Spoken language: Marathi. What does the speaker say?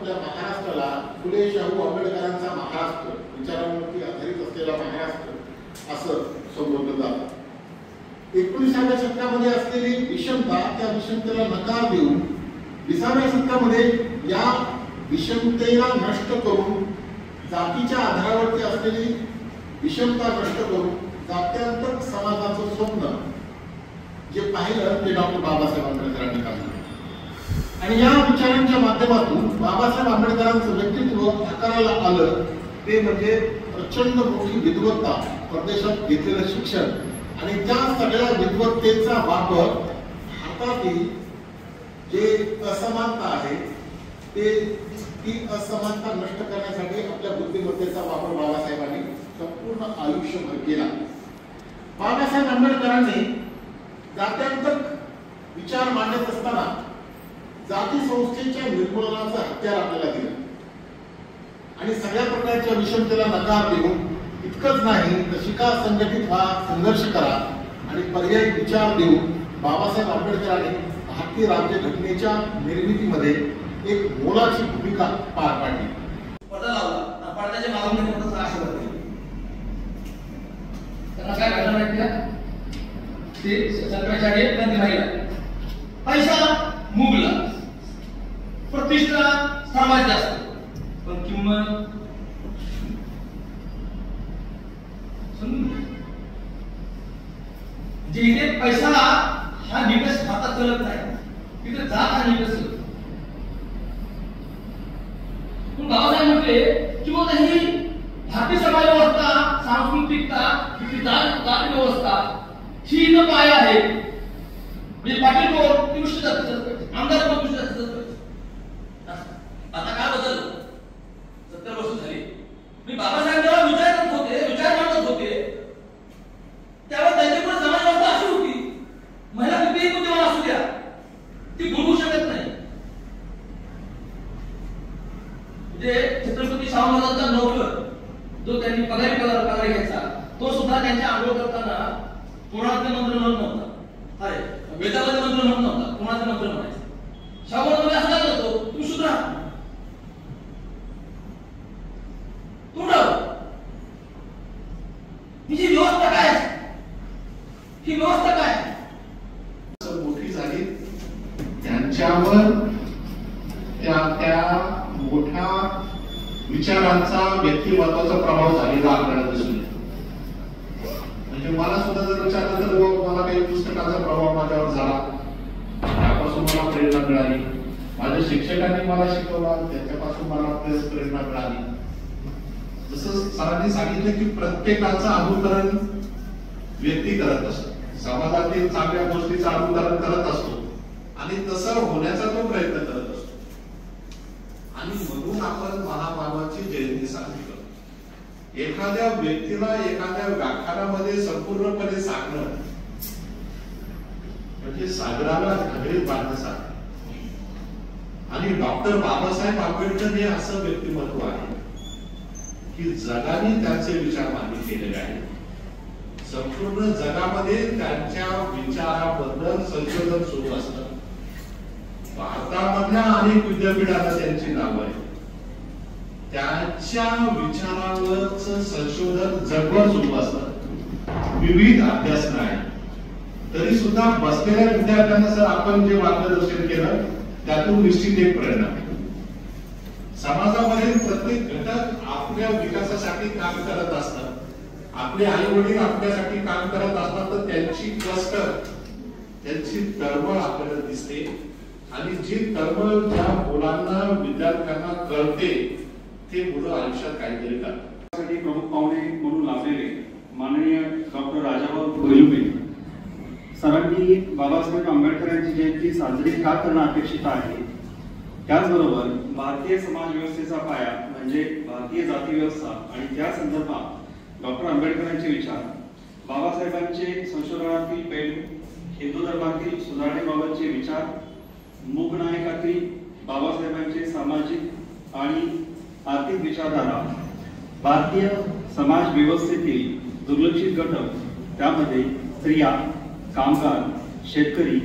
आपल्या महाराष्ट्राला फुले शाहू आंबेडकरांचा महाराष्ट्र, विचारांवरती आधारित असलेला महाराष्ट्र असं संबोधलं जातं. 19व्या शतकामध्ये असलेली विषमता, त्या विषमतेला नकार देऊन 20व्या शतकामध्ये या विषमतेला नष्ट करून जातीच्या आधारावरती असलेली विषमता नष्ट करून जात्यांतर समाजाचं स्वप्न जे पाहिलं ते डॉक्टर बाबासाहेब आंबेडकरांनी काढलं. आणि या विचारांच्या माध्यमातून बाबासाहेब आंबेडकरांचं व्यक्तित्व आकाराला आलं ते म्हणजे प्रचंड मोठी विद्वत्ता, परदेशात घेतलेलं शिक्षण आणि त्या सगळ्या विद्वत्तेचा वापर भारतातील जे असमानता आहे ती असमानता नष्ट करण्यासाठी आपल्या बुद्धिमत्तेचा वापर बाबासाहेबांनी संपूर्ण आयुष्यभर केला. बाबासाहेब आंबेडकरांनी जात्यांतर विचार मांडत असताना जाती संस्थेच्या निर्मूलनाचं हत्यार आपल्याला दिलं आणि सगळ्या प्रकारच्या विषमतेला नकार देऊन इतकंच नाही तर शिका, संघटित व्हा, संघर्ष करा आणि पर्यायी विचार देऊन बाबासाहेब आंबेडकरांनी भारतीय राज्यघटनेच्या निर्मितीमध्ये एक मोलाची भूमिका पार पाडली. पडदा लावला, पडद्याच्या मागून मोठा आशीर्वाद दिला. त्यांना काय घडलं माहिती का? ते शंकराचार्य क्रांती राहिला, पैसा मुगला, प्रतिष्ठा सर्वात जास्त, पण किंमत जिथे पैसा हा निकष हातात चलत नाही तिथे जात हा निकष चलत. बाबासाहेब म्हटले की मग ही भारतीय समाज व्यवस्था, सांस्कृतिकता, जात व्यवस्था ही न काय आहे. म्हणजे पाटील कोण ती गोष्ट जाते, आमदार कोण गोष्ट जाते. आता काय बदललं? 70 वर्ष झाली. मी बाबासाहेब जेव्हा विचार मांडत होते त्यावेळेस त्यांच्याकडे समाज व्यवस्था अशी होती, महिला कुठेही बुद्धिमान असू द्या ती बोलू शकत नाही. म्हणजे छत्रपती शाहू महाराजांचा नौकर जो त्यांनी पगार घ्यायचा तो सुद्धा त्यांच्या आंघोळ करताना पुराणातले मंत्र म्हणत नव्हता, अरे वेदामध्ये मंत्र म्हणत नव्हता, पुराणातले मंत्र म्हणायचा. शाहू महाराज असं काय करतो, तू सुद्धा ही व्यवस्था काय, ही व्यवस्था काय मोठी झाली. त्यांच्यावर त्या मोठ्या विचारांचा, व्यक्तिमत्वाचा प्रभाव झालेला आपल्याला दिसून येतो. म्हणजे मला सुद्धा जर विचारलं तर मला काही पुस्तकाचा प्रभाव माझ्यावर झाला, त्यापासून मला प्रेरणा मिळाली. माझ्या शिक्षकांनी मला शिकवला, त्याच्यापासून मला प्रेरणा मिळाली. जसं सरांनी सांगितलं की प्रत्येकाचं अनुकरण व्यक्ती करत असतो, समाजातील चांगल्या गोष्टीचं अनुकरण करत असतो आणि तसं होण्याचा तो प्रयत्न करत असतो. आणि म्हणून आपण महामानवाची जयंती साजरी करतो. एखाद्या व्यक्तीला एखाद्या व्याख्यानामध्ये संपूर्णपणे सांगणं म्हणजे सागराला घगरीत बांधण्यासारखं. आणि डॉक्टर बाबासाहेब आंबेडकर हे असं व्यक्तिमत्व आहे की जगाने त्यांचे विचार मान्य केलेले आहेत. संपूर्ण जगामध्ये त्यांच्या विचाराबद्दल संशोधन सुरू असतं. भारतामधल्या अनेक विद्यापीठांना त्यांची नाव आहे. त्यांच्या विचारावरच संशोधन जगभर सुरू असतं, विविध अभ्यासक्रम आहेत. तरी सुद्धा बसलेल्या विद्यार्थ्यांना जर आपण जे मार्गदर्शन केलं त्यातून निश्चित एक प्रेरणा मिळते. समाजामध्ये प्रत्येक घटक आपल्या विकासासाठी काम करत असतात. आपले आई वडील आपल्यासाठी काम करत असतात तर त्यांची कष्ट, त्यांची तळमळ आपल्याला दिसते. आणि जी तळमळ ज्या मुलांना, विद्यार्थ्यांना कळते ते मुलं आयुष्यात काहीतरी करतात. प्रमुख पाहुणे म्हणून लाभलेले माननीय डॉक्टर राजाभाऊ गोयलुबे सरांनी बाबासाहेब आंबेडकरांची जयंती साजरी का करणं अपेक्षित आहे, त्याचबरोबर भारतीय समाज व्यवस्थेचा पाया म्हणजे भारतीय जाती व्यवस्था आणि त्या संदर्भात डॉक्टर आंबेडकरांचे विचार, बाबासाहेबांचे संशोधनातील पैलू, हिंदू धर्मातील सुधारणेबाबतचे विचार, मूक नायकातील बाबासाहेबांचे सामाजिक आणि आर्थिक विचारधारा, भारतीय समाज व्यवस्थेतील दुर्लक्षित घटक त्यामध्ये स्त्रिया, कामगार, शेतकरी